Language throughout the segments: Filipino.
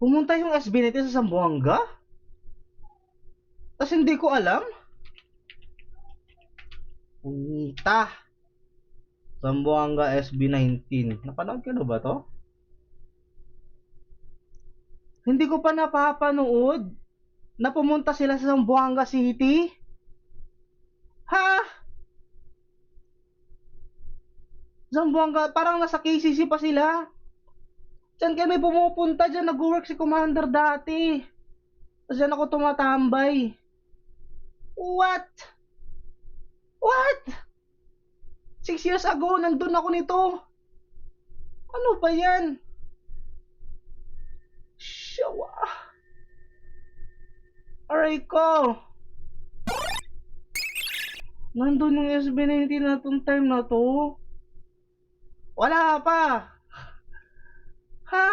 Pumunta yung SB19 sa Zamboanga? Tapos hindi ko alam? Punta. Zamboanga SB19. Napanood ko na ba to? Hindi ko pa napapanood na pumunta sila sa Zamboanga City. Ha? Zamboanga, parang nasa KCC pa sila. Diyan kami pumupunta, diyan nag-work si Commander dati. Tapos diyan ako tumatambay. What? What? 6 years ago, nandun ako nito. Ano ba yan? Shawa. Aray ko. Nandun yung SB19 na itong time na to. Wala pa. Ha?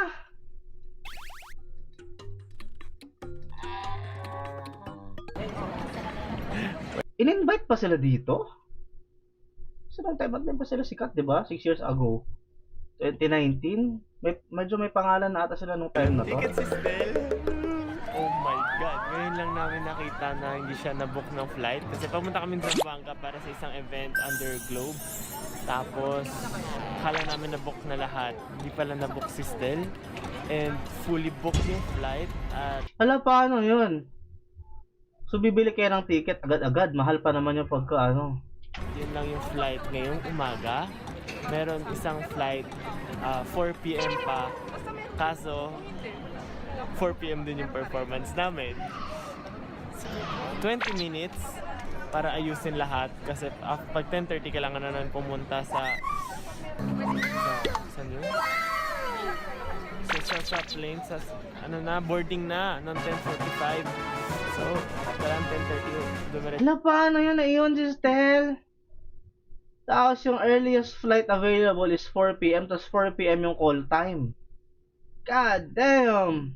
In-invite pa sila dito? Sa nung time natin pa sila sikat, di ba? 6 years ago. 2019. Medyo may pangalan na ata sila nung time na to. Ticket si Stel. Oh my God. Ngayon lang namin nakita na hindi siya nabook ng flight. Kasi pamunta kami sa Zamboanga para sa isang event under Globe. Tapos, akala namin nabook na lahat. Hindi pala nabook si Stel. And fully booked yung flight. At Hala, paano yun? So, bibili kayo ng ticket agad-agad. Mahal pa naman yung pagka ano. yun lang yung flight ngayong umaga. Meron isang flight 4 p.m. pa. Kaso, 4 p.m. din yung performance namin. 20 minutes para ayusin lahat. Kasi pag 10:30 kailangan na namin pumunta sa saan yun? Sa plane, sa ano na, boarding na ng 10:45. So, kailangan 10:30 dumiretso. Hala, paano yun? Naiyon si Stel. Tapos yung earliest flight available is 4 p.m. Tapos 4 p.m. yung call time. God damn!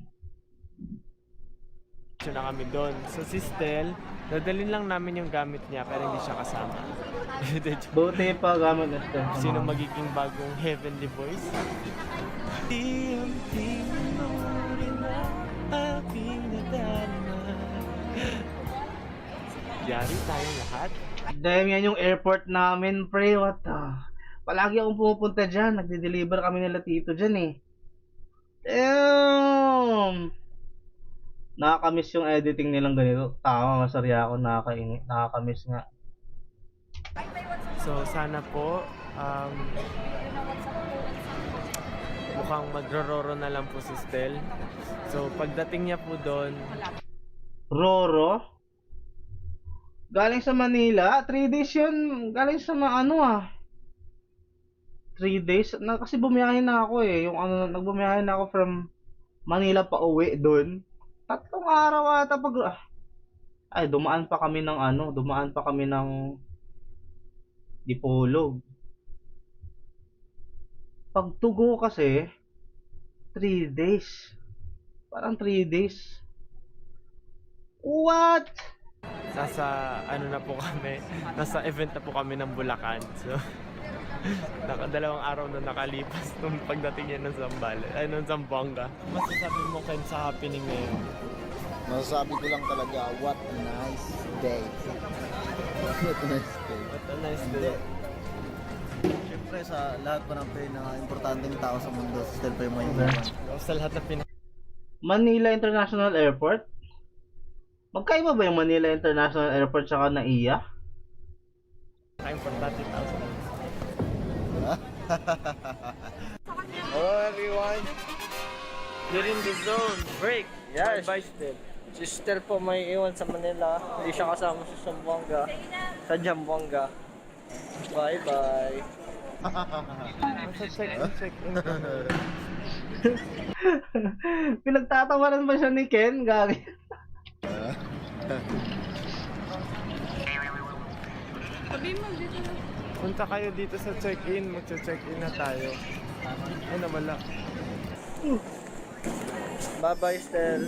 Na kami doon. So si Stel, dadalhin lang namin yung gamit niya pero hindi siya kasama. Buti pa gamit na Stel. Sino magiging bagong heavenly voice? Yari tayong lahat. Damn, yan yung airport namin, pre. What the? Palagi akong pupunta dyan. Nagde-deliver kami nila tito dyan eh. Damn! Nakakamiss yung editing nilang ganito. Tama, masarya ako. Nakakamiss nga. So sana po mukhang magro-roro na lang po si Stel. So pagdating niya po doon, Roro? Galing sa Manila? 3 days yun. Galing sa ano 3 days? Kasi bumiyahe na ako eh. Yung ano, nagbumiyahe na ako from Manila pa uwi doon. 3 araw ata ay, dumaan pa kami ng Dipolog. Pagtugo kasi 3 days. Parang 3 days. What? nasa ano na po kami, nasa event na po kami ng Bulacan. So nakadalawang araw na nakalipas nung pagdating niya ng Zamboanga. Masasabi mo Ken sa happening ngayon? Masasabi ko lang talaga, what a nice day. What a nice day. What a nice day. Siyempre sa lahat pa ng importanteng tao sa mundo, still pa yung may iwan. Sa lahat na Manila International Airport? Magkaiba ba yung Manila International Airport saka NAIA? pinaka-importante tao sa mundo. Hello everyone. You're in the zone. Break. Yes. Bye, Stel. Si Stel po may iwan sa Manila. Hindi siya kasama sa Zamboanga. Sa Zamboanga. Bye-bye. Check in. Pinagtatawanan ba siya ni Ken? Gagi. Punta kayo dito sa check-in. Magche-check-in na tayo. Ay, nawala. Bye-bye, Stel.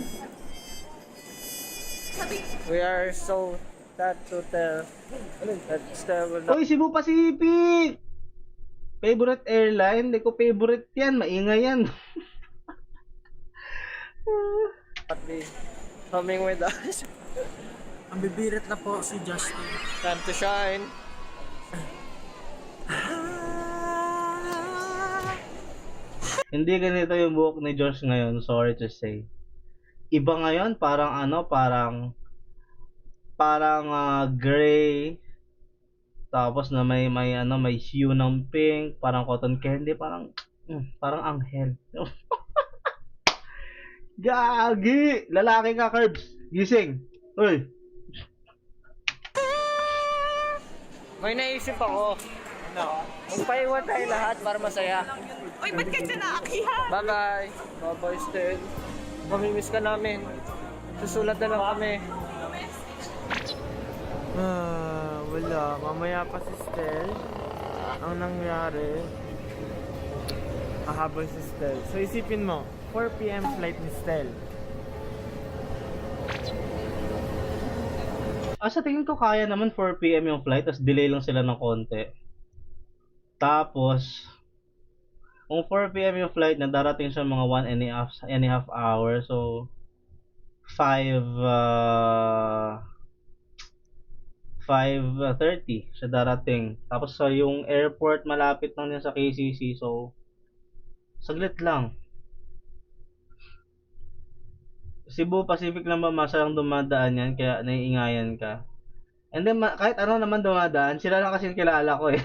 We are so sad to tell that Stel will not... Oy, Cebu Pacific! Favorite airline? Hindi ko favorite yan. Maingay yan. Coming with us. Ang bibirit na po si Justin. Time to shine. Hindi ganito yung buhok ni Josh ngayon, sorry to say. Iba ngayon, parang gray. Tapos na may hue ng pink, parang cotton candy, parang anghel. Gagi! Lalaki ka, Curbs. Gising. Uy. May naisip ako. No. Magpaiwan tayo lahat para masaya. Uy, ba't ka dyan naakihan? Bye-bye. Bye-bye, Stel. Mamimiss ka namin. Susulat na lang kami. Wala. Mamaya pa si Stel. Ang nangyari, hahabol si Stel. So isipin mo, 4 PM flight ni Stel. Sa tingin ko kaya naman 4 PM yung flight, tapos delay lang sila ng konti. Tapos, kung 4 PM yung flight na darating siya mga 1.5 hours, so 5:30 siya darating. Tapos sa yung airport malapit lang din sa KCC, so saglit lang. Cebu Pacific lang ba masayang dumadaan yan, kaya naiingayan ka. And then kahit ano naman dumadaan, sila lang kasi kilala ko eh.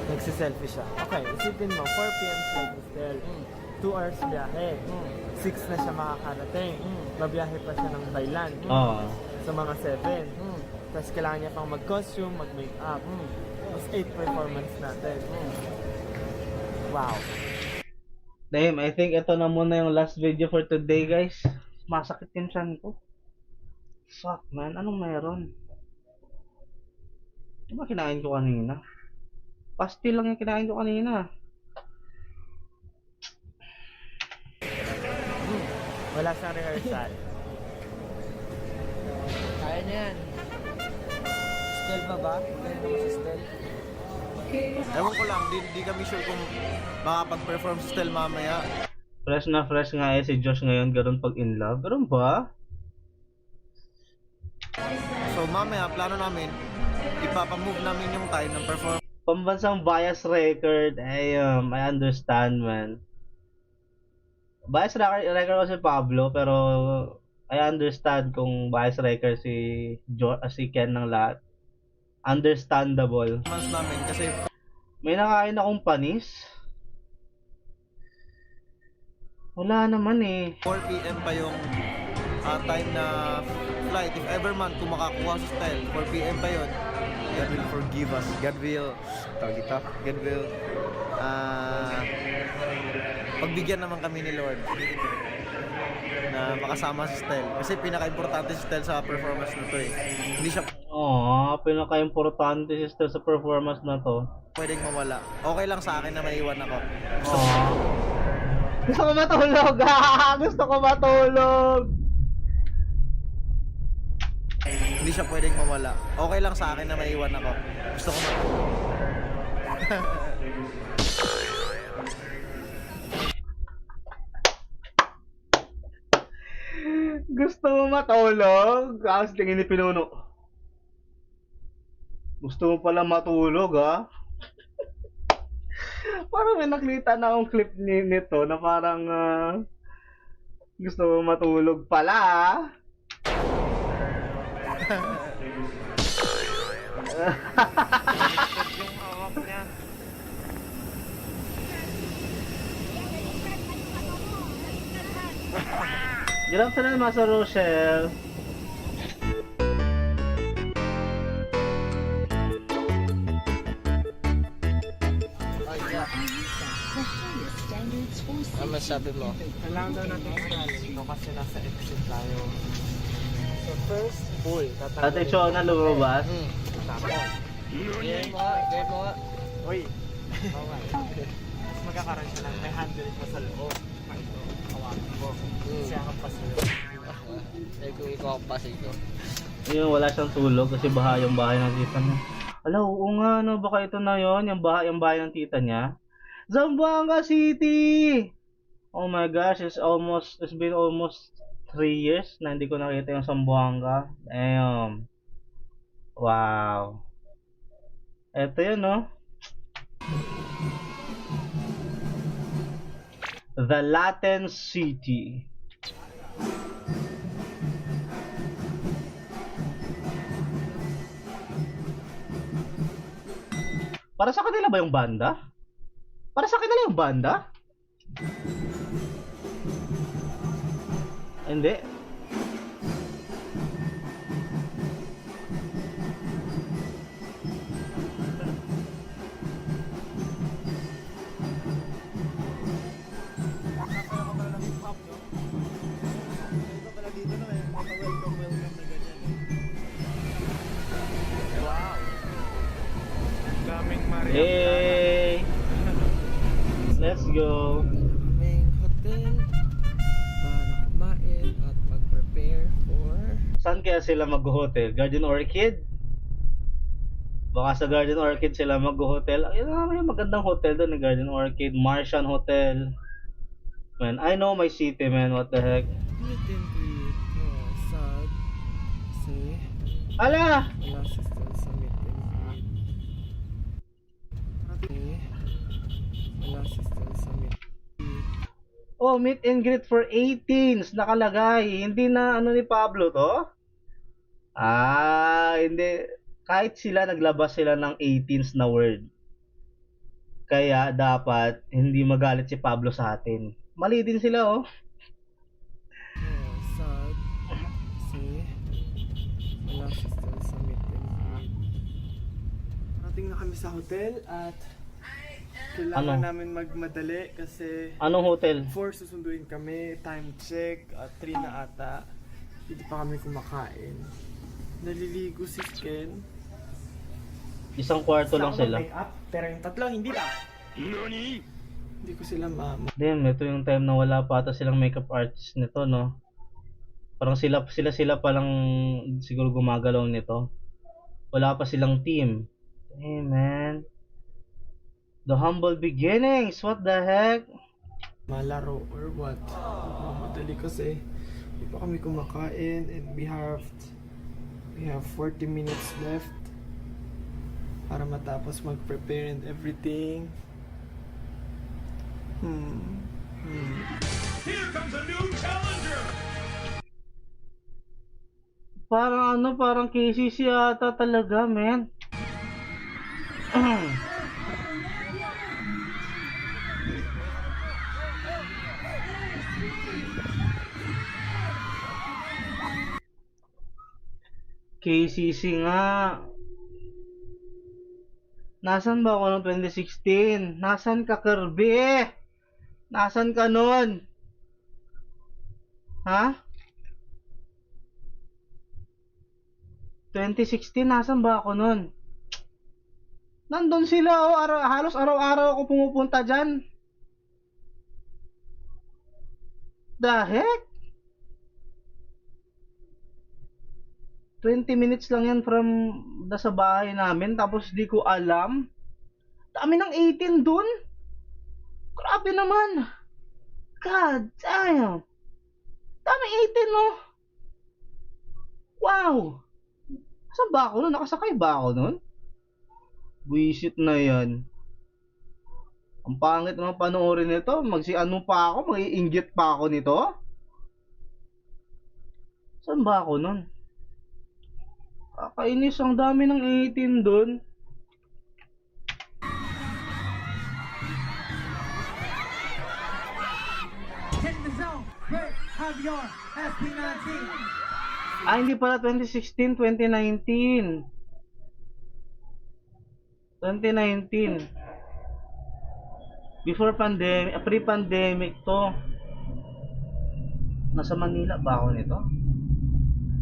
Nagsiselfie siya. Okay, isipin mo, 4 PM flight ni Stel. 2 hours biyahe. 6 na siya makakarating. Babiyahe pa siya ng Thailand. Oo. Sa mga 7. Tapos kailangan niya pang mag-costume, mag-makeup. Tapos 8 performance natin. Wow. Damn, I think ito na muna yung last video for today, guys. Masakit yung tiyan ko. Fuck, man. Anong meron? Ano ba kinain ko kanina? Pastil lang yung kinain ko kanina. Wala siyang rehearsal. Kaya niya yan. Stel pa ba? Kaya naman si Stel. Ewan ko lang, di kami sure kung makapag-perform si Stel mamaya. Fresh na fresh nga si Josh ngayon, ganun pag in love. Ganun ba? So mamaya, plano namin, ipapamove namin yung time ng performance. Pambansang bias record, I understand, man. Bias record ko si Pablo, pero I understand kung bias record si Ken ng lahat. Understandable. Namin kasi May nakain akong panis. Wala naman eh. 4 PM pa yung time na flight. If ever man, kung makakuha sa Stel, 4 PM pa yun. God will forgive us. God will, pagbigyan naman kami ni Lord na makasama si Stel. Kasi pinaka-importante si Stel sa performance na to eh. Hindi siya Pinaka-importante sister sa performance na to. pwedeng mawala. Okay lang sa akin na maiwan ako. Gusto ko matulog! Gusto ko matulog! Hindi siya pwedeng mawala. Okay lang sa akin na maiwan ako. Gusto ko Gusto mo matulog? Tapos tingin ni Pinuno. Gusto mo pala matulog, ha? Parang may nakita na akong clip nito na parang gusto mo matulog pala, ha? Yung hawak niya. Good afternoon, Master Rochelle. Ano masabi mo? Kailangan daw natin isali dito kasi nasa exit tayo. So first, pull. Ate Cho na lumabas. Tapos. Game mo nga, game mo nga. Uy! Okay. Tapos magkakaroon siya lang. May handle pa sa loob. Ito, hawakan mo. Siya kang pasunod. Eh kung ikaw ang pasig ko. Ayun, wala siyang tulog kasi baha yung bahay ng tita niya. Ala, oo nga, no, baka ito na yon yung bahay ng tita niya. Zamboanga City! Oh my gosh, it's been almost 3 years na hindi ko nakita yung Zamboanga. Damn. Wow. Eto yun, no? The Latin City. Para sa kanila ba yung banda? Para sa kanila yung banda? Hindi. Daming Maria. Hey! Let's go. May hotel para kumain at mag-prepare for... Saan kaya sila mag-hotel? Garden Orchid? Baka sa Garden Orchid sila mag-hotel. Ayun nga, may magandang hotel doon, Garden Orchid, Martian Hotel. Man, I know my city, man. What the heck? Meet and greet. Sad. Kasi Ala! wala siya sa meet and greet. Wala siya sa meet and greet. Oh, meet and greet for 18s nakalagay. Hindi na ano ni Pablo to? Ah, hindi. Kahit sila naglabas sila ng 18s na word. Kaya dapat hindi magalit si Pablo sa atin. Mali din sila, oh. Sad. Kasi wala siya sa meet and greet. Parating na kami sa hotel at kailangan Ano? namin magmadali kasi Anong hotel? 4 susunduin kami, time check, at 3 na ata. Hindi pa kami kumakain. Naliligo si Ken. Isang kwarto lang sila. Make-up, pero yung tatlo hindi pa. Hindi ko sila Damn, ito yung time na wala pa ata silang makeup artist nito, no? Parang sila pa lang siguro gumagalaw nito. Wala pa silang team. Hey, man. The humble beginnings. What the heck? malaro or what. Madali kasi hindi pa kami kumakain and we have 40 minutes left para matapos mag-prepare and everything. Parang KCC ata talaga, man. KCC nga. Nasaan ba ako noong 2016? Nasaan ka, Kirby? Nasaan ka nun? Ha? 2016, nasaan ba ako nun? Nandun sila, oh. Halos araw-araw ako pumupunta dyan. The heck? 20 minutes lang yan from sa bahay namin, tapos di ko alam. Dami ng 18 dun. Grabe naman. God damn. Dami 18, no? Wow. Saan ba ako nun? Nakasakay ba ako nun? Buisit na yan. Ang pangit naman panoorin nito. Magsi-ano pa ako? Mag-iinggit pa ako nito? Saan ba ako nun? Kakainis, ang dami ng 18 dun. Ah, hindi pala 2016, 2019. 2019. Before pandemic, pre-pandemic to. Nasa Manila ba ako nito?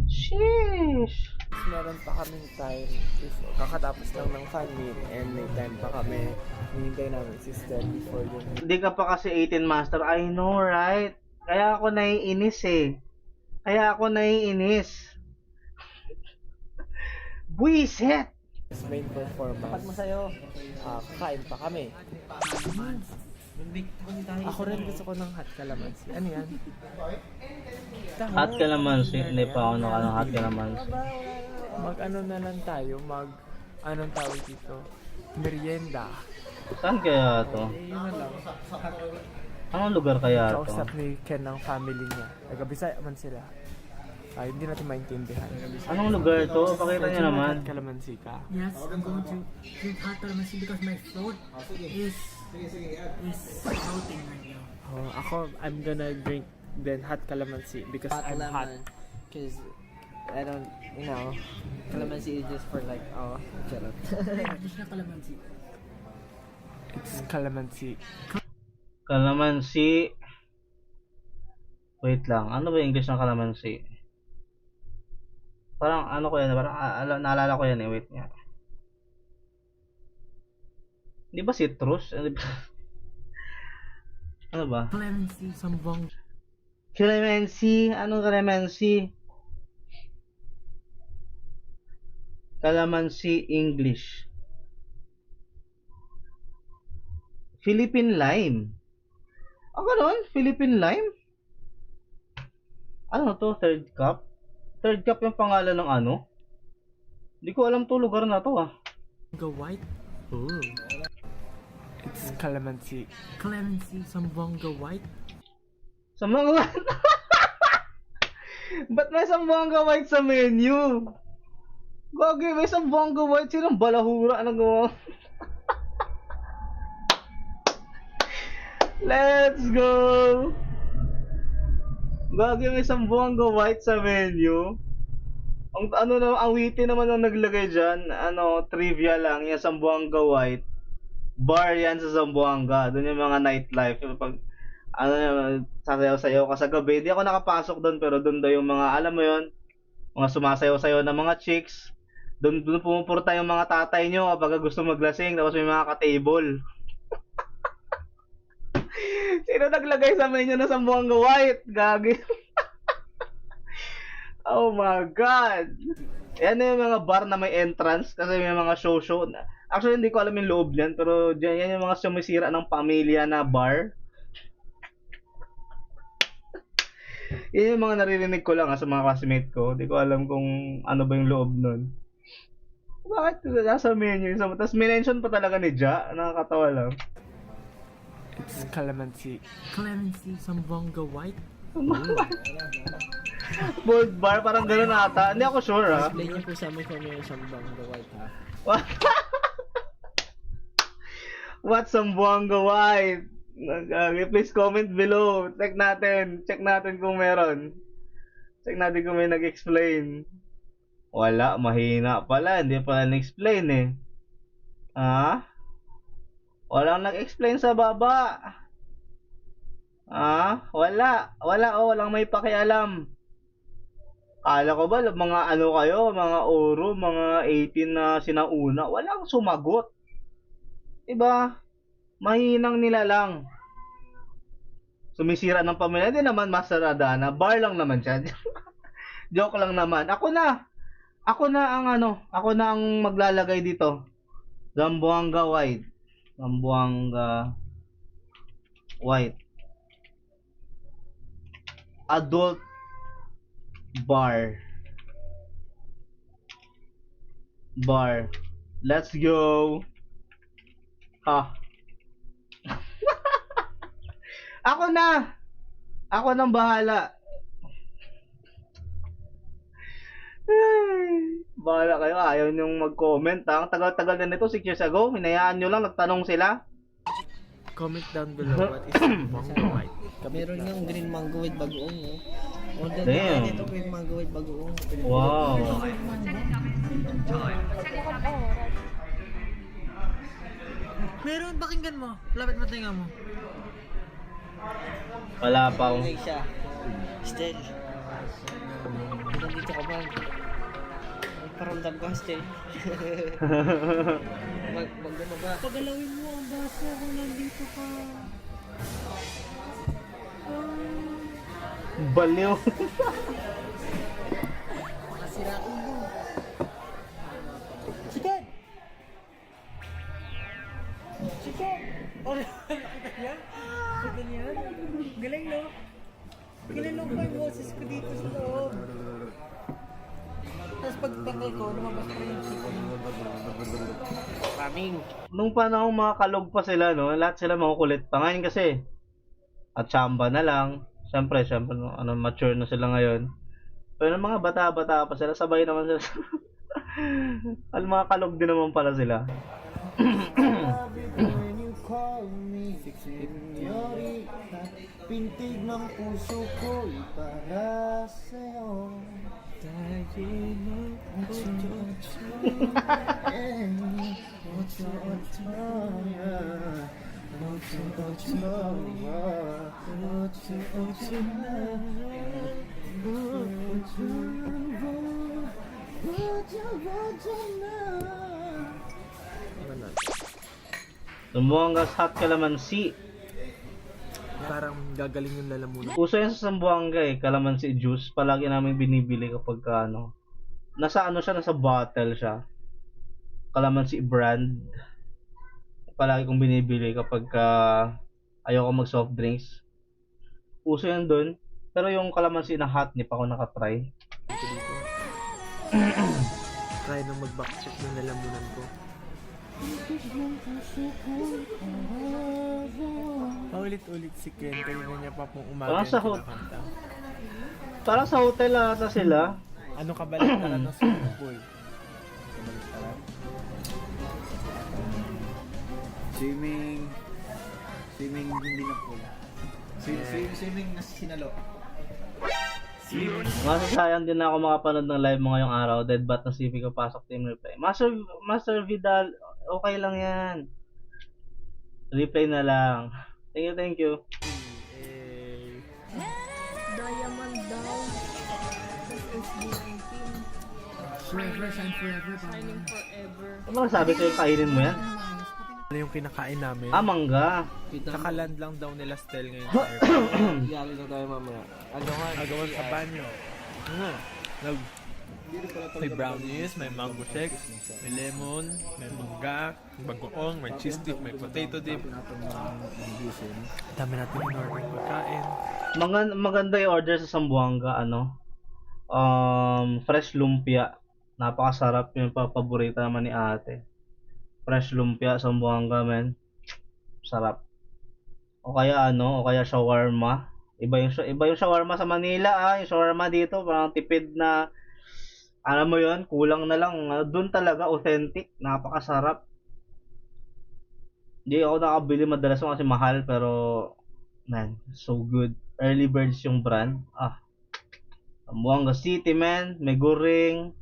Sheesh. Meron pa kaming time before, kakatapos lang ng fan meet and may time pa kami hinihintay namin si Steph before yung Hindi ka pa kasi 18 master. I know, right? Kaya ako naiinis eh. Buisit! main performance. Kapag mo sa'yo, kakain pa kami. Ako rin gusto ko ng hot calamansi. Ano yan? Hot calamansi. Hindi pa ako ng hot calamansi. Mag-ano na lang tayo, anong tawag dito? Merienda. Saan kaya to? Yun na lang. Anong lugar kaya to? Kausap ni Ken ng family niya. Taga-Bisaya man sila. Ay, hindi natin maintindihan. Anong lugar to? Pakita niyo naman. Hot calamansi ka. Yes, I'm going to drink hot calamansi because my throat is floating right now. Oh, ako, I'm gonna drink then hot calamansi because I'm hot. Because I don't, calamansi is just for like, charot. English na calamansi. It's calamansi. Calamansi. Wait lang, ano ba yung English ng calamansi? Parang ano ko yan, parang naalala ko yan wait nga. Di ba citrus? Ano ba? Calamansi. Sambong. Calamansi? Anong calamansi? Calamansi English. Philippine lime. Ganun? Philippine lime? Ano to? Third cup? Third cup yung pangalan ng ano? Hindi ko alam to lugar na to Go white? Ooh. It's calamansi. Calamansi. Sambonga white? Sambuanga White? Ba't may Sambuanga White sa menu? Gagi, may Sambuanga White. Sinong balahura na gawa? Let's go! Gagi, may Sambuanga White sa menu. Ang witty naman ang naglagay dyan, trivia lang, yung Sambuanga White. Bar yan sa Zamboanga. Doon yung mga nightlife. Pag, sasayaw-sayaw ka sa gabi. Hindi ako nakapasok doon, pero doon daw yung mga, alam mo yon, mga sumasayaw-sayaw na mga chicks. Doon pumupurta yung mga tatay nyo kapag gusto maglasing. Tapos may mga ka-table. Sino naglagay sa menu na Zamboanga White? Gagi. Oh my God. Yan na yung mga bar na may entrance kasi may mga show. Actually, hindi ko alam yung loob niyan, pero yan yung mga sumisira ng pamilya na bar. Yan yung mga naririnig ko lang sa mga classmate ko. Hindi ko alam kung ano ba yung loob nun. Bakit nasa menu? Tapos minention pa talaga ni Ja. Nakakatawa lang. It's calamansi. Calamansi. Sambonga white? Bold bar, parang gano'n ata. Hindi ako sure Explain niyo po sa amin kung ano yung Sambuanga White What's Zamboanga White? Please comment below. Check natin kung meron. Check natin kung may nag-explain. Wala, mahina pala. Hindi pala nag-explain eh. Ha? Walang nag-explain sa baba. Wala. Walang may pakialam. Kala ko ba, mga ano kayo, mga oro, mga 18 na sinauna, walang sumagot. Diba? Mahinang nila lang. Sumisira ng pamilya, hindi naman masarada na. Bar lang naman siya. Joke lang naman. Ako na ang maglalagay dito. Zamboanga White. Zamboanga White. Adult bar. Let's go. Ako nang bahala. Bahala kayo, ayaw niyong mag-comment Ang tagal-tagal na nito, 6 years ago. Hinayaan nyo lang, nagtanong sila. Comment down below what is Zamboanga White. Meron nga green mango with bagoong Order Damn. na dito green mango with bagoong Wow. Meron, pakinggan mo. Lapit mo tinga mo. Wala pa. Tuloy siya. Still. Nandito ka ba? Paramdam ko, still. Magdama ba? Pagalawin mo ang baso kung nandito ka. Baliw. Masirain mo. Chicken! Chicken! Oh, nakita niya? Kinanong ko yung boses ko dito sa loob. Tapos pagtanggal ko, lumabas pa yung chicken. Nung panahon mga kalog pa sila, no, lahat sila makukulit pa. Ngayon kasi, at chamba na lang. Siyempre, ano, mature na sila ngayon. Pero mga bata-bata pa sila, sabay naman sila. Al mga kalog din naman pala sila. Pintig ng puso ko'y para sa'yo. Zamboanga's hot calamansi. Parang gagaling yung lalamunan. Uso yan sa Zamboanga eh, calamansi juice. Palagi namin binibili kapag ano. Nasa ano siya, nasa bottle siya. Calamansi brand. Palagi kong binibili kapag ayoko mag soft drinks. Uso yan dun. Pero yung calamansi na hot, hindi pa ako nakatry. Try nang mag-backcheck ng lalamunan ko. Paulit-ulit si Ken, kanina niya pa pong umaga Parang sa kinakanta. Parang sa hotel ata sila. Ano kabaliktaran ng swimming pool? Swimming hindi na pool. Swimming na sinalo. Masasayang din ako makapanood ng live mo ngayong araw. Deadbat na CV ko pasok team replay. Master Vidal, okay lang yan. Replay na lang. Thank you. Diamond daw. SB19. Forever, shine forever. Shining forever. Ano ba sabi sa'yo, kainin mo yan? Ano yung kinakain namin? Ah, mangga. Kakaland lang daw nila Stel ngayon sa airport. Yari na tayo mamaya. Agawan sa banyo. May brownies, may mango shake, may lemon, may mangga, may bagoong, may cheese dip, may potato dip. Dami natin in-order pagkain. Maganda yung order sa Zamboanga, ano? Fresh lumpia. Napakasarap yung paborito naman ni ate. Fresh lumpia, Zamboanga, men. Sarap. O kaya ano, o kaya shawarma. Iba yung shawarma sa Manila, yung shawarma dito, parang tipid na, alam mo yon, kulang na lang. Doon talaga, authentic, napakasarap. Hindi ako nakabili madalas kasi mahal, pero, man, so good. Early Birds yung brand. Zamboanga City, man. May goring.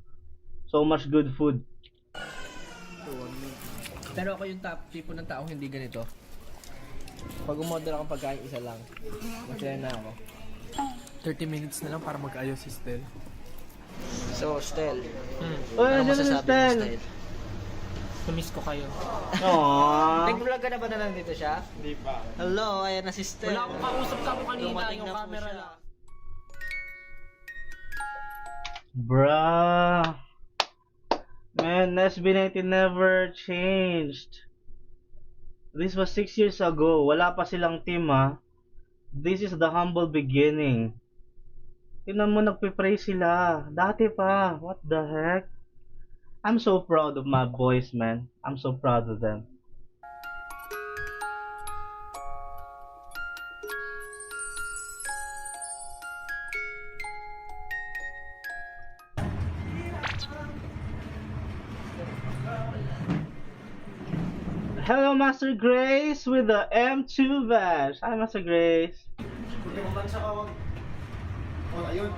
So much good food. Pero ako yung tipo ng taong hindi ganito. Pag umorder akong pagkain, isa lang. Masaya na ako. 30 minutes na lang para mag-ayos si Stel. So, Stel. Uy, nandiyan na si Stel. Kumiss ko kayo. Aww. Nag-vlog ka na ba na nandito siya? Hindi pa. Hello, ayan na si Stel. Wala akong kausap sa ako kanina, Dumating yung na po camera siya. lang. Bruh. Man, SB19 never changed. This was 6 years ago. Wala pa silang team, ha. This is the humble beginning. Tingnan mo, nagpe-pray sila. Dati pa. What the heck? I'm so proud of my boys, man. I'm so proud of them. Hello, Master Grace with the M2 Bash. Hi, Master Grace. Ayun.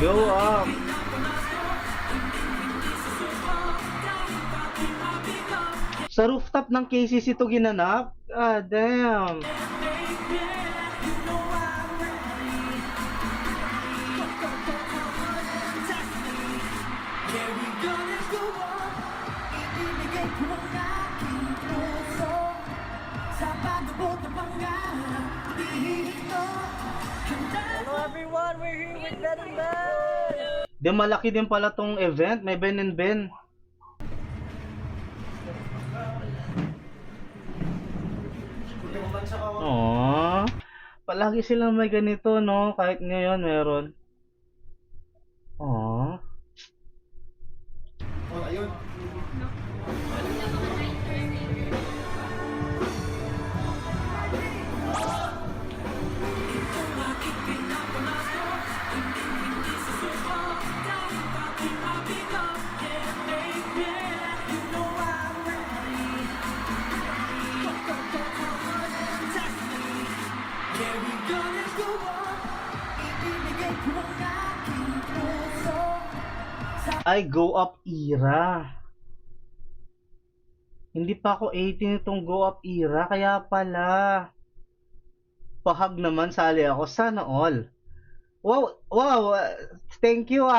Go up. Sa rooftop ng KCC to ginanap? Ah, damn. Hello everyone, we're here with Ben and Ben! Di malaki din pala tong event. May Ben and Ben. Aww. Palagi silang may ganito, no? Kahit ngayon meron. Aww. Oh, ayun. Ay, Go Up era. Hindi pa ako 18 itong Go Up era, kaya pala. Pahag naman, sali ako. Sana all. Wow, wow. Thank you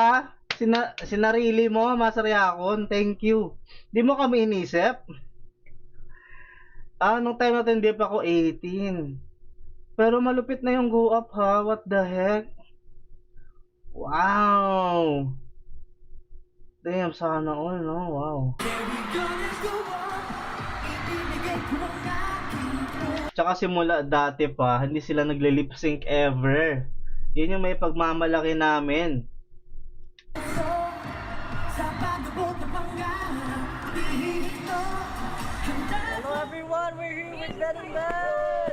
sinarili mo, Masaryakon. Thank you. Di mo kami inisip? Nung time natin hindi pa ako 18. Pero malupit na yung Go Up ha. What the heck? Wow. Damn, sana all, no? Wow. Tsaka simula dati pa, hindi sila nagle-lip sync ever. Yun yung may pagmamalaki namin. Hello everyone, we're here with Ben Ben!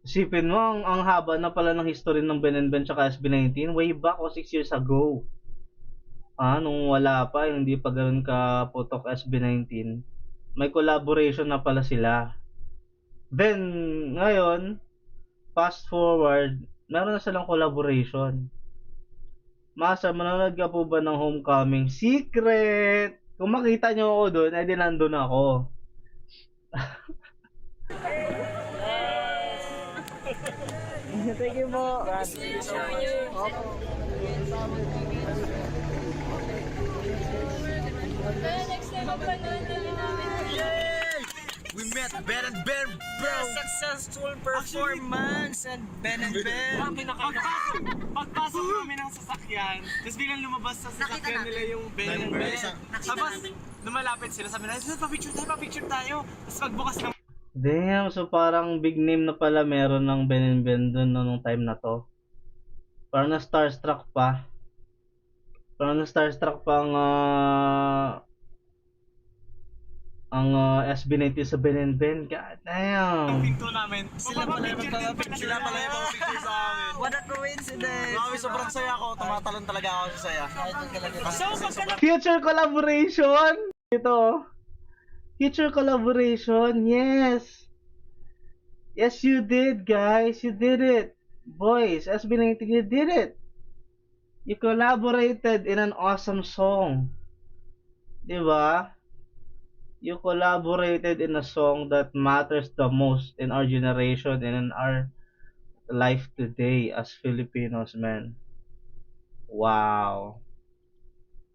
Isipin mo, ang haba na pala ng history ng Ben and Ben tsaka SB19, way back o 6 years ago. Nung wala pa, hindi pa ganoon ka putok SB19, may collaboration na pala sila. Then, ngayon, fast forward, meron na silang collaboration. Masa, manonood ka po ba ng Homecoming? Secret! Kung makita nyo ako doon, edi nandun ako. Thank you po. Next time, mapanood na rin namin. We met Ben and Ben, bro! Successful performance and Ben and Ben. Pagpasok namin ng sasakyan, tapos biglang lumabas sa sasakyan nila yung Ben and Ben. Tapos lumalapit sila, sabi nila, pa-picture tayo. Tapos pagbukas ng Damn, so parang big name na pala meron ng Ben and Ben dun nung time na to. Parang na starstruck pa. Ang SB19 sa Ben and Ben. God damn. pinto namin. Sila pala yung picture sa amin. What a coincidence! Grabe, sobrang saya ko. Tumatalon talaga ako sa saya. Future collaboration. Ito. Future collaboration. Yes. Yes, you did, guys. You did it. Boys, SB19, you did it. You collaborated in an awesome song. Diba? You collaborated in a song that matters the most in our generation and in our life today as Filipinos, man. Wow.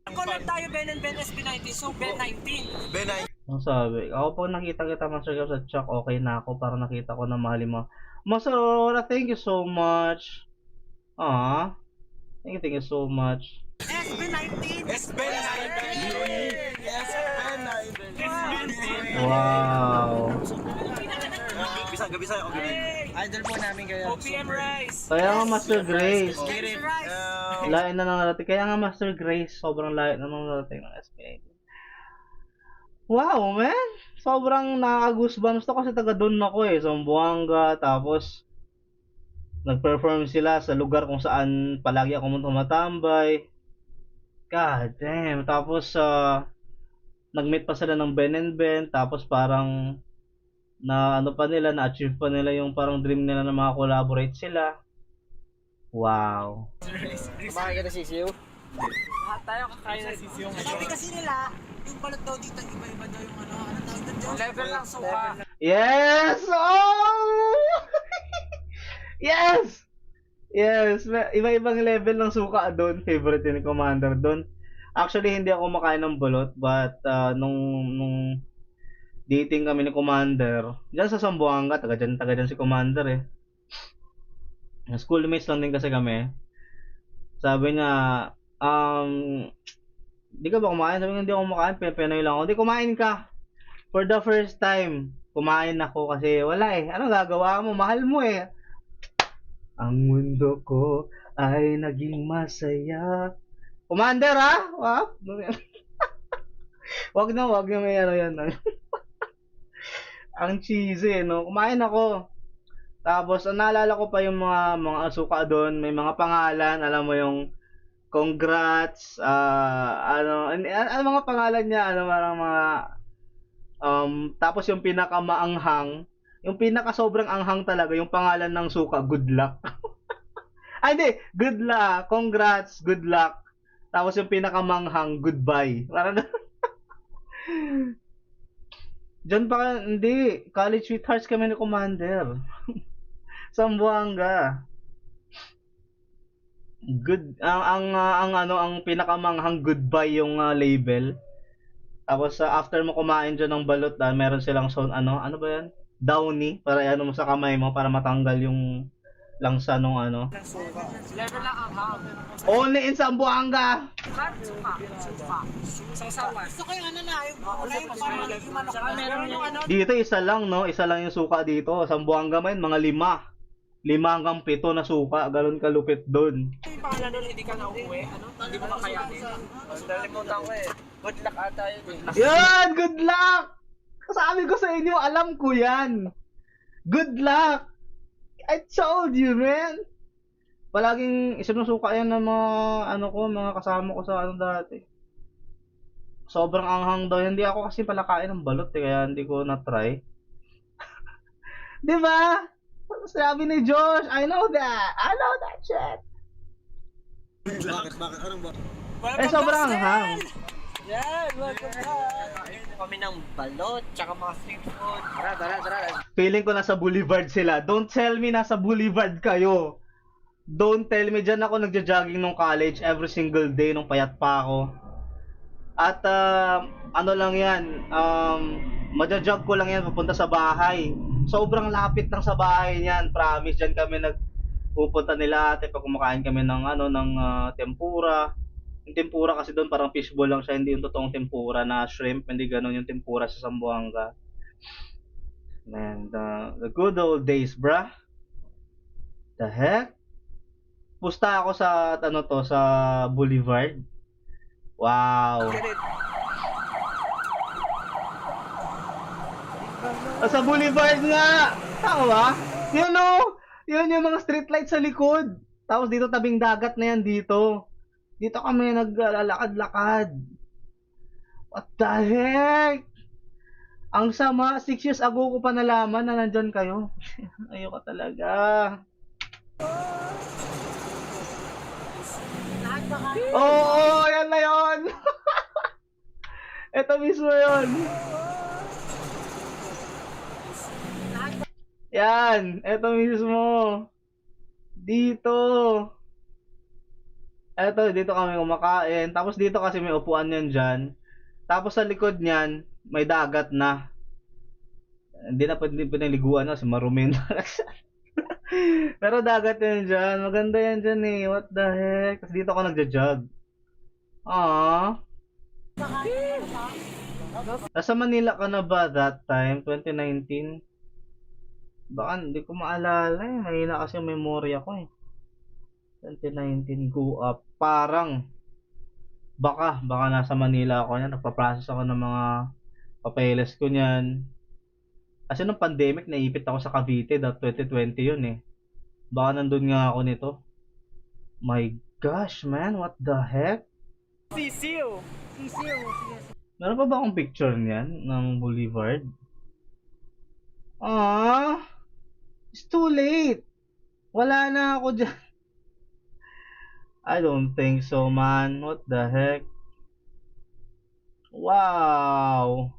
Collab tayo Ben and Ben SB19, so Ben 19. Ben ay Ang sabi, ako pag nakita kita Master Gab sa Chuck, okay na ako. Parang nakita ko na mahali mo. Master Aurora, thank you so much. Thank you so much. SB19! Yes, Ben ay Wow. Gabisa ako ganun. Idol po namin kayo. OPM Rice. Kaya nga Master Grace. Get it! Lain na nang narating. Kaya nga Master Grace, sobrang lain na nang narating ng SPA. Wow, man! Sobrang nakaka-goosebumps to kasi taga doon ako Zamboanga, tapos nag-perform sila sa lugar kung saan palagi ako tumatambay. God damn. Tapos nag-meet pa sila ng Ben and Ben, tapos parang na-achieve pa nila yung parang dream nila na maka-collaborate sila. Wow. Kumain ka na sisiyo? Lahat tayo kakain na sisiyo ngayon. Sabi kasi nila, yung balot daw dito, iba-iba daw yung ano tawag doon, Diyos? Level lang suka. Yes! Oh! Yes! Yes! Iba-ibang level ng suka doon. Favorite ni Commander doon. Actually, hindi ako makain ng balot, but nung dating kami ni Commander, dyan sa Zamboanga, taga dyan si Commander Schoolmates lang din kasi kami. Sabi niya, Di ka ba kumain? Sabi ko, hindi ako kumakain, Pinoy lang ako. Hindi, kumain ka. For the first time, kumain ako kasi wala eh. Ano gagawa mo? Mahal mo eh. Ang mundo ko ay naging masaya. Commander ha? Wow. Wag na may ano yan. Ang cheesy no. Kumain ako. Tapos naalala ko pa yung mga asuka doon, may mga pangalan, alam mo yung congrats, ano mga pangalan niya, ano parang mga tapos yung pinakamaanghang, yung pinaka sobrang anghang talaga, yung pangalan ng suka, good luck. Ay, hindi, good luck, congrats, good luck. Tapos yung pinakamanghang, goodbye. Parang Diyan pa, hindi, college sweethearts kami ni Commander. Sambuanga. Good ang pinakamanghang goodbye yung label. Tapos after mo kumain diyan ng balot, meron silang ano ba 'yan? Downy para ano mo sa kamay mo para matanggal yung langsa nung ano. Level lang ang hang. Only in Sambuanga. Gusto ko yung ano na, yung kulay yung parang magiging manok. Saka meron yung ano. Dito isa lang no, isa lang yung suka dito. Sambuanga man mga 5 hanggang 7 na suka, galon kalupit doon. Yung pangalan doon, hindi ka na uuwi, ano? Hindi mo makayanin. Nalimutan ko eh. Good luck ata yun eh. Yan, good luck! Sabi ko sa inyo, alam ko yan. Good luck! I told you, man. Palaging isinusuka yan ng mga kasama ko sa dati. Sobrang anghang daw. Hindi ako kasi palakain ng balot kaya hindi ko na-try. Di ba? Sabi ni Josh, I know that shit. Bakit? Anong ba? Sobrang anghang. Yan, welcome back. Kami ng balot, tsaka mga street food. Tara. Feeling ko nasa Boulevard sila. Don't tell me nasa Boulevard kayo. Don't tell me, dyan ako nagja-jogging nung college every single day nung payat pa ako. At ano lang yan, maja-jog ko lang yan papunta sa bahay. Sobrang lapit lang sa bahay niyan, promise. Dyan kami nagpupunta nila ate pag kumakain kami ng tempura. Yung tempura kasi doon parang fishball lang siya, hindi yung totoong tempura na shrimp, hindi ganun yung tempura sa Zamboanga. Man, the good old days, bruh. The heck? Pusta ako sa sa Boulevard. Wow. Sa Boulevard nga. Tama ba? Yun o. Yun yung mga street lights sa likod. Tapos dito tabing dagat na yan dito. Dito kami naglalakad-lakad. What the heck? Ang sama, 6 years ago ko pa nalaman na nandyan kayo. Ayoko talaga. Oo, yan na yun. Ito mismo yun. Yan, ito mismo. Dito. Dito kami kumakain. Tapos dito kasi may upuan yan dyan. Tapos sa likod niyan, may dagat na. Hindi na pwede pinaliguan kasi marumin. Pero dagat yan dyan. Maganda yan dyan eh. What the heck? Tapos dito ako nagja-jog. Aww. Nasa Manila ka na ba that time? 2019? Baka hindi ko maalala eh. Mahina kasi yung memorya ko eh. 2019 go up. Parang baka nasa Manila ako niyan. Nagpa-process ako ng mga papeles ko niyan. Kasi nung pandemic naipit ako sa Cavite, 2020 yun eh. Baka nandun nga ako nito. My gosh man, what the heck? Sisiw. Meron pa ba akong picture niyan ng Boulevard? It's too late. Wala na ako dyan. I don't think so, man. What the heck? Wow.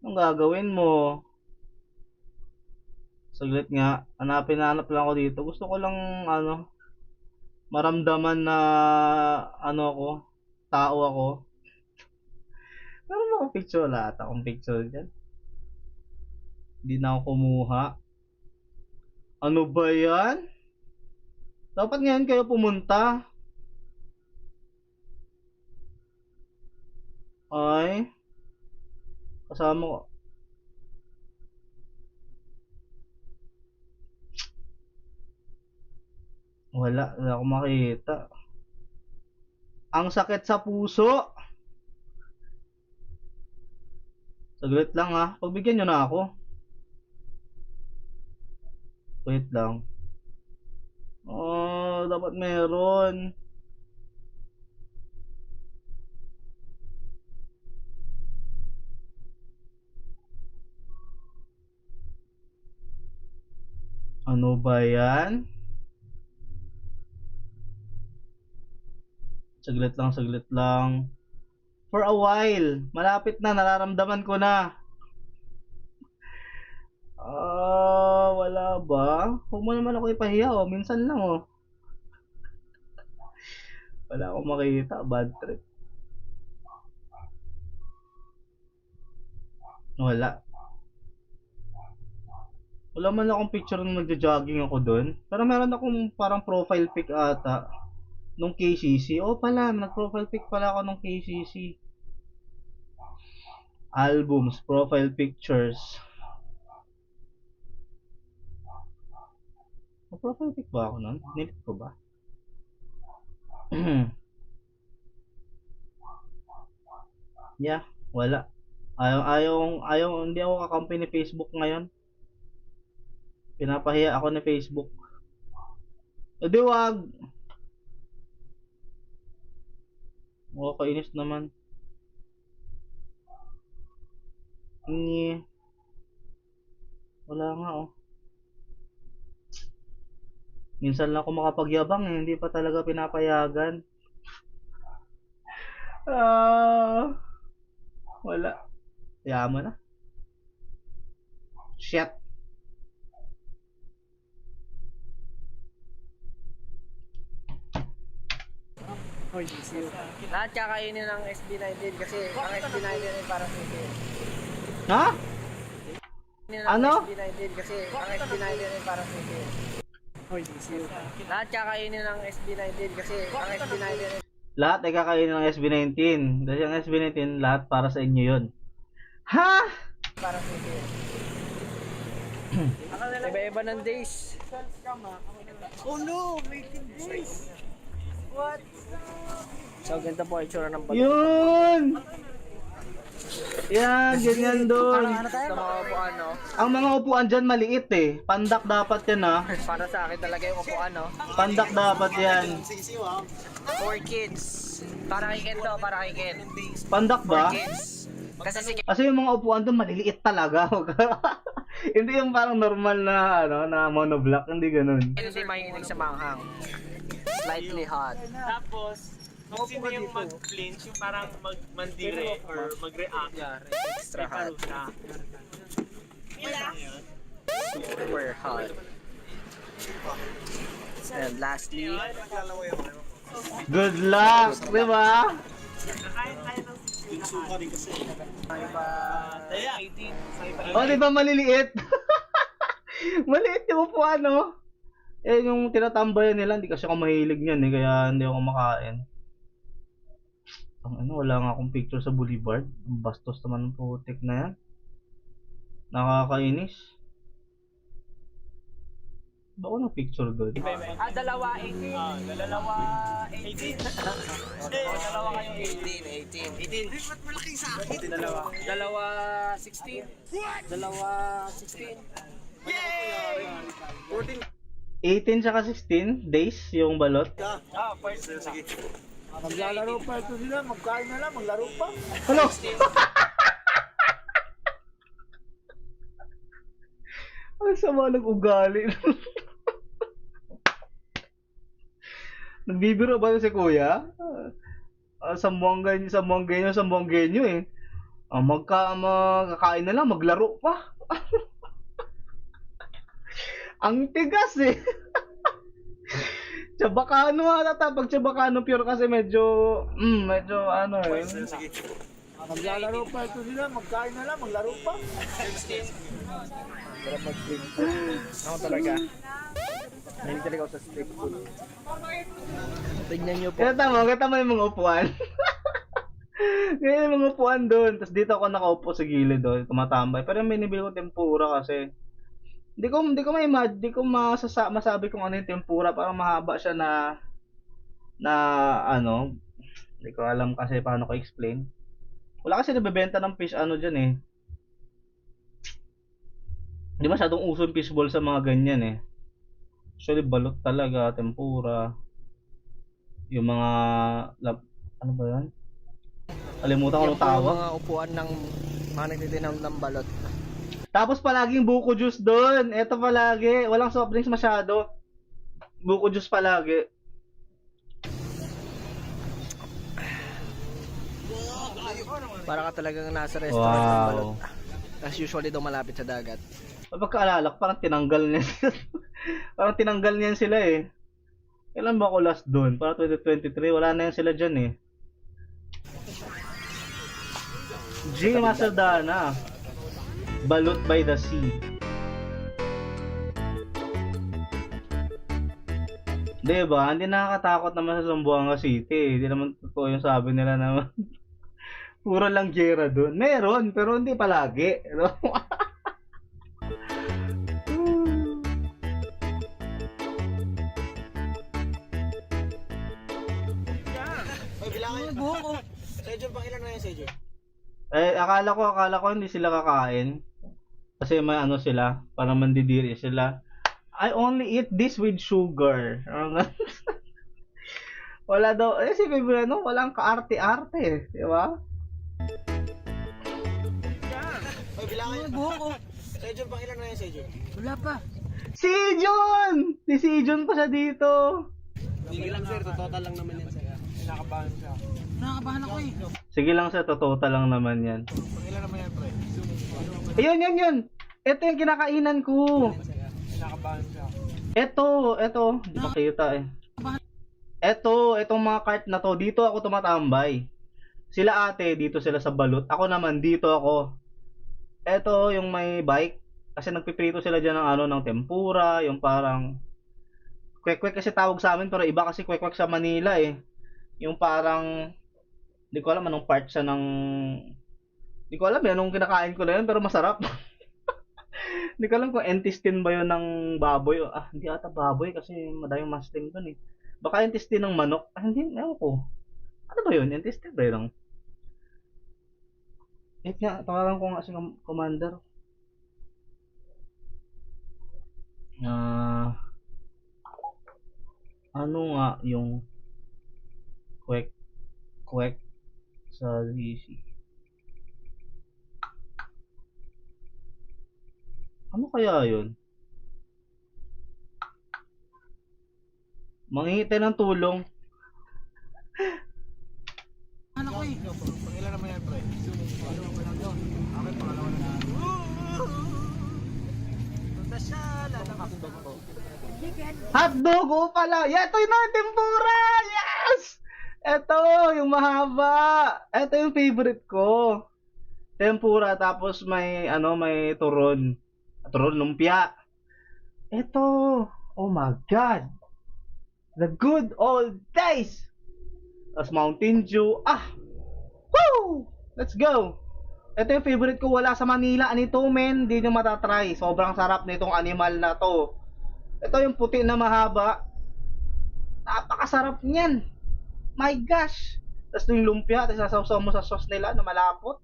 Anong gagawin mo? Saglit nga. Hanap lang ako dito. Gusto ko lang, maramdaman na, tao ako. Meron akong picture. Wala ata akong picture dyan. Hindi na ako kumuha. Ano ba yan? Dapat ngayon kayo pumunta. Ay, kasama ko. Wala akong makita. Ang sakit sa puso. Saglit lang ha. Pagbigyan nyo na ako. Wait lang. Oh, dapat meron. Ano ba yan? Saglit lang, saglit lang. For a while. Malapit na, nararamdaman ko na. Wala ba? Huwag mo naman ako ipahiya, oh. Minsan lang, oh. Wala akong makita. Bad trip. Wala. Wala man akong picture nung nagja-jogging ako doon. Pero meron akong parang profile pic ata. Nung KCC. Oh pala, nag-profile pic pala ako nung KCC. Albums, profile pictures. Nag-profile pic ba ako nun? Nilip ko ba? Yeah, wala. Ayaw, hindi ako kakampi ni Facebook ngayon. Pinapahiya ako ni Facebook. E di wag. Kainis naman. Hindi. Wala nga oh. Minsan lang ako makapagyabang eh. Hindi pa talaga pinapayagan. Wala. Kaya mo na. Shit. Lahat kakainin ng SB19 kasi ang SB19 ay para sa akin. Ha? Ano? SB19 kasi ang SB19 ay para sa akin. Lahat kakainin ng SB19 kasi ang SB19 ay Lahat ay kakainin ng SB19. Dahil ang SB19, lahat para sa inyo yun. Ha? para sa akin. Iba-iba ng days. Oh no, waiting days. What? So, ganito po ay tsura ng pag- Yun! Yan, ganyan doon. Sa mga upuan, no? Ang mga upuan dyan maliit eh. Pandak dapat yan ha. Para sa akin talaga yung upuan, no? Pandak dapat yan. For kids. Para kay Ken to, para kay Ken. Pandak For ba? kids. Kasi si Ken, Kasi yung mga upuan doon maliliit talaga. Hindi yung parang normal na ano na monoblock, hindi ganoon. hindi mahilig sa manghang. Slightly hot. Tapos, kung sino yung mag-flinch, yung parang mag-mandire or mag-react, Yeah, extra may hot. parusa. Super hot. And lastly, Good luck, di ba? Oh, di ba maliliit? Maliit yung upuan, no? Eh, yung tinatambayan nila, hindi kasi ako mahilig niyan eh, kaya hindi ako makain. Ang ano, wala nga akong picture sa Boulevard. Ang bastos naman ng putik na yan. Nakakainis. Ba ako ng picture doon? dalawa 18. Dalawa 18. Dalawa kayo 18. 18. Dalawa 16. Dalawa 16. 18 tsaka 16 days yung balot. Maglalaro pa ito sila, magkain na lang, maglaro pa. Hello! Ang sama nag-ugali. Nagbibiro ba si kuya? Sambuanggenyo eh. Magkakain na lang, maglaro pa. Ang tigas eh. Chabacano ata, pag Chabacano pure kasi medyo ano eh. Maglalaro pa ito sila, magkain na lang, maglaro pa. Ako talaga. Mahilig talaga ako sa street food. Tignan nyo po. Kita mo yung mga upuan. Ngayon yung mga upuan doon. Tapos dito ako nakaupo sa gilid doon, tumatambay. Pero yung binibili ko tempura kasi hindi ko masabi kung ano yung tempura, parang mahaba siya na ano, hindi ko alam kasi paano ko explain. Wala kasi nabebenta ng fish ano diyan eh. Hindi masyadong uso yung fishball sa mga ganyan eh. Actually balot talaga, tempura. Yung mga ano ba 'yan? Kalimutan ko Yan ng po yung tawag. mga upuan ng mga nagtitinam ng balot. Tapos palaging buko juice doon. Ito palagi. Walang soft drinks masyado. Buko juice palagi. Para ka talagang nasa restaurant ng balot. Wow. As usually daw malapit sa dagat. Pagkaalala ko, parang tinanggal niya. Parang tinanggal niyan sila eh. Kailan ba ako last doon? Parang 2023. Wala na yan sila dyan eh. G. Macedana. Balut by the Sea. Diba? Hindi nakakatakot naman sa Zamboanga City. Hindi naman totoo yung sabi nila naman. Puro lang gera doon. Meron, pero hindi palagi. Oy, bilangan yung buhok ko. Sejo, pangilan na yan, Sejo? Akala ko hindi sila kakain. Kasi may ano sila, parang mandidiri sila. I only eat this with sugar. Wala daw, si Bebe, no, walang kaarte-arte, di ba? Oy, bilangan yung buhok ko. Sejo, pangilan na yan, Sejo? Wala pa. Si John! Si John pa siya dito. Sige lang, sir. Total lang naman yan, sir. Nakakabahan siya. Nakakabahan ako eh. Sige lang sa totoo lang naman yan. Pangilan naman yan, pre. Yun. Ito yung kinakainan ko. Nakakabahan siya. Ito. Di makita eh. Itong mga cart na to, dito ako tumatambay. Sila ate, dito sila sa balot. Ako naman, dito ako. Ito yung may bike. Kasi nagpiprito sila dyan ng ng tempura, yung parang kwek-kwek kasi tawag sa amin, pero iba kasi kwek-kwek sa Manila eh. Yung parang, di ko alam anong part siya ng, di ko alam anong kinakain ko na yun, pero masarap. Di ko alam kung intestine ba yun ng baboy. Hindi ata baboy kasi madaming muslim dun eh. Baka intestine ng manok. Hindi, ewan ko. Ano ba yun? Intestine ba yun? Tawagan ko nga si Commander. Ano nga yung kwek sa ZC? Ano kaya yun? Manghihintay ng tulong. Ano ko eh? Pangilan naman yan, pre. Akin, pangalawa na. Punta siya, lalakasbag po. Hotdog, pala. Yeah, ito yung tempura. Yes! Ito, yung mahaba. Ito yung favorite ko. Tempura, tapos may turon. Turon, lumpia. Ito. Oh my God. The good old days. Tapos Mountain Dew. Woo! Let's go. Ito yung favorite ko. Wala sa Manila. Anito, men. Hindi nyo matatry. Sobrang sarap nitong animal na to. Ito yung puti na mahaba. Napakasarap niyan. My gosh. Tapos yung lumpia, tapos sasaw mo sa sauce nila na malapot.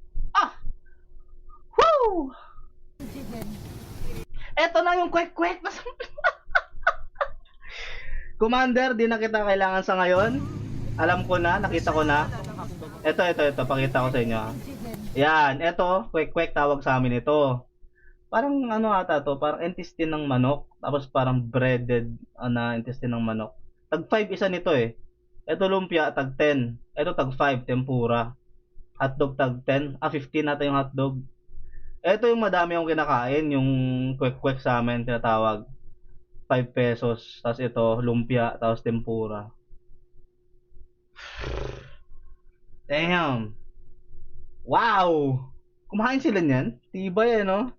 Woo! Ito na yung kwek-kwek. Commander, di na kita kailangan sa ngayon. Alam ko na, nakita ko na. Ito, pakita ko sa inyo. Yan, ito, kwek-kwek tawag sa amin ito. Parang ata to, parang intestine ng manok, tapos parang breaded na intestine ng manok. Tag 5 isa nito eh. Ito lumpia, tag 10. Ito tag 5, tempura. Hotdog tag 10. 15 nata yung hotdog. Ito yung madami akong kinakain, yung kwek-kwek sa amin tinatawag. 5 pesos. Tapos ito, lumpia, tapos tempura. Damn! Wow! Kumain sila niyan? Tibay no?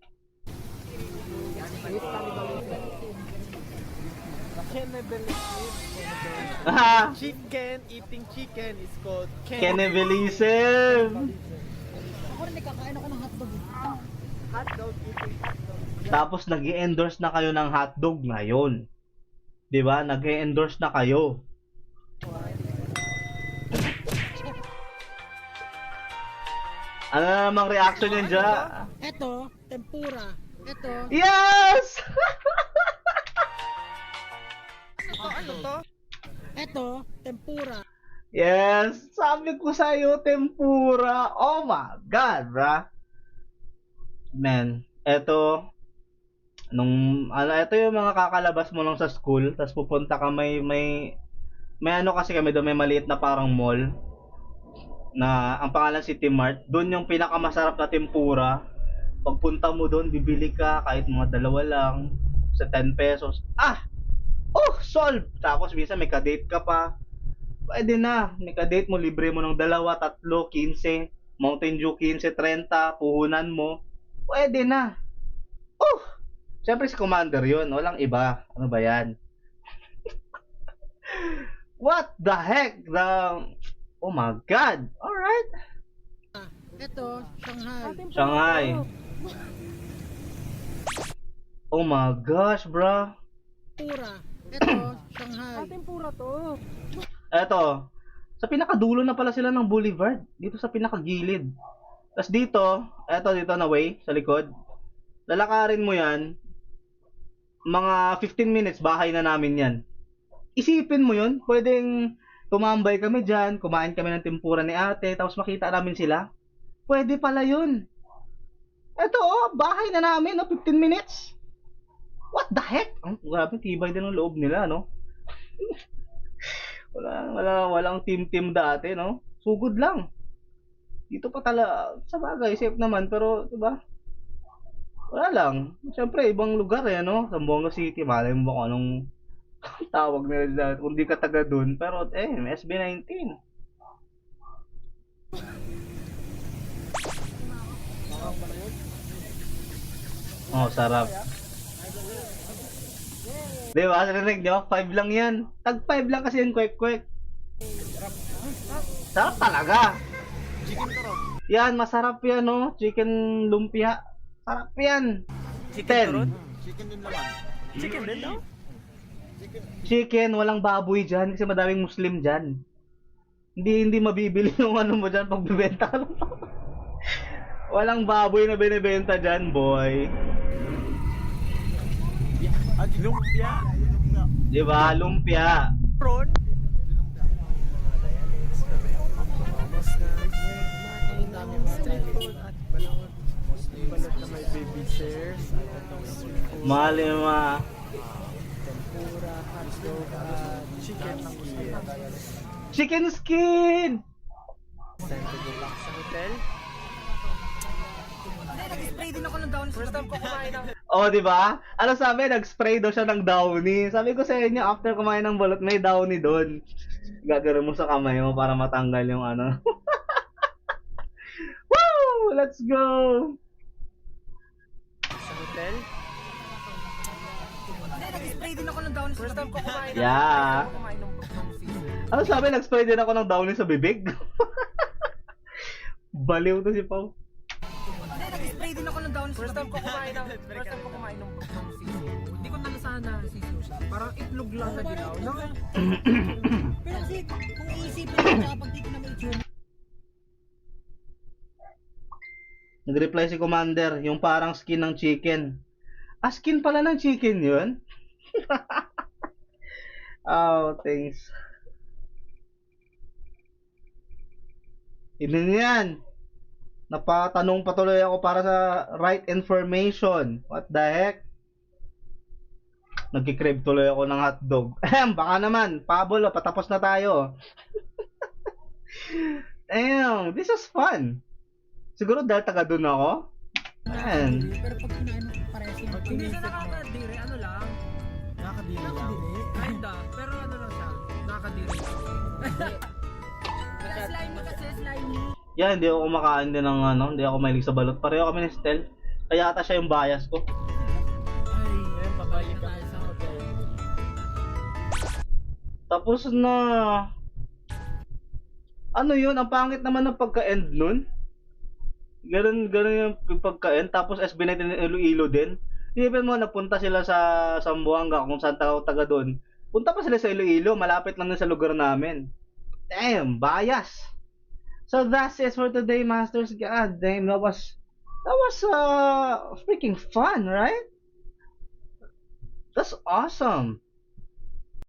Chicken, eating chicken is called Cannibalism! Ako rin kakain ako ng hotdog. hotdog eating hotdog. Tapos nag-endorse na kayo ng hotdog ngayon. 'Di ba? Nag-endorse na kayo. Ano na namang reaction niyan dyan? Eto, tempura. Eto. Yes! Eto, tempura. Yes! Sabi ko sa'yo, tempura. Oh my God, bra. Man, eto, ito yung mga kakalabas mo lang sa school, tapos pupunta ka may ano kasi kami doon, may maliit na parang mall na ang pangalan City Mart. Doon yung pinakamasarap na tempura. Pagpunta mo doon, bibili ka kahit mga dalawa lang sa 10 pesos. Oh, solve! Tapos minsan may kadate ka pa. Pwede na. May kadate mo, libre mo ng 2, 3, 15. Mountain Dew 15, 30. Puhunan mo. Pwede na. Oh! Siyempre si Commander yun. Walang iba. Ano ba yan? What the heck? Oh my God. Alright. Eto, Shanghai. Shanghai. Oh my gosh, bro. Tempura. Eto, Shanghai. Tempura to. Eto, sa pinakadulo na pala sila ng Boulevard. Dito sa pinakagilid. Tapos dito na way, sa likod. Lalakarin mo yan. Mga 15 minutes, bahay na namin yan. Isipin mo yun, pwedeng tumambay kami dyan, kumain kami ng tempura ni ate, tapos makita namin sila. Pwede pala yun. Eto, bahay na namin, 15 minutes. What the heck? Grabe, tibay din ang loob nila, no? walang team dati, no? Sugod lang. Dito pa talaga, sa bagay, safe naman, pero, diba? Wala lang. Siyempre, ibang lugar no? Zamboanga City, malay mo kung anong tawag nila dyan. Kung di ka taga dun, pero, SB19. Oh, sarap. Di ba? Narinig nyo? 5 lang yan. Tag 5 lang kasi yung kwek-kwek. Sarap talaga. Yan, masarap yan, no? Chicken lumpia. Sarap yan. Chicken din naman. Chicken din daw? Chicken, walang baboy dyan kasi madaming Muslim dyan. Hindi mabibili yung ano mo dyan pag bibenta ka. Walang baboy na binibenta dyan, boy. Lumpia. Diba? Lumpia. Prawn. Balot na may baby chairs. Malima. Tempura, hotdog, chicken skin. Chicken skin! Time to go back sa hotel. Nag-spray din ako ng down. First time ko kumain ng... Oh, di ba? Ano sabi? Nag-spray daw siya ng Downy. Sabi ko sa inyo, after kumain ng balot, may Downy doon. Gagawin mo sa kamay mo para matanggal yung ano. Woo! Let's go! Sa hotel. Nag-spray din ako ng down. First time ko kumain Yeah. Ano sabi? Nag-spray din ako ng Downy sa bibig? Baliw to si Pao. Nag-spray din ako ng down. First time ko kumain ng sisiw. Hindi ko nalasahan na sisiw siya. Parang itlog lang na ginaw. Pero kasi kung iisipin mo siya pag di ko na may tune. Nag-reply si Commander, yung parang skin ng chicken. Skin pala ng chicken yun? Oh, thanks. Hindi yan. Napatanong patuloy ako para sa right information. What the heck? Nagkikrave tuloy ako ng hotdog. Baka naman, Pablo, patapos na tayo. Damn, this is fun. Siguro dahil taga doon ako. Man. Pero pag kinain mo parehas yung Hindi siya nakakadiri, ano lang. nakakadiri lang. Kinda, pero ano lang siya. Nakakadiri lang. Slimy kasi, slimy. Yan, hindi ako kumakain din ng ano, hindi ako mahilig sa balot. Pareho kami ni Stel. Kaya ata siya yung bias ko. Ay, babalik tayo sa hotel. Tapos na ano yun, ang pangit naman ng pagka-end nun. Ganun yung pagka-end. Tapos SB19 ng Iloilo din. Isipin mo, napunta sila sa Zamboanga kung saan taga doon. Punta pa sila sa Iloilo, malapit lang din sa lugar namin. Damn, bias. So that's it for today, Masters. God damn, that was freaking fun, right? That's awesome.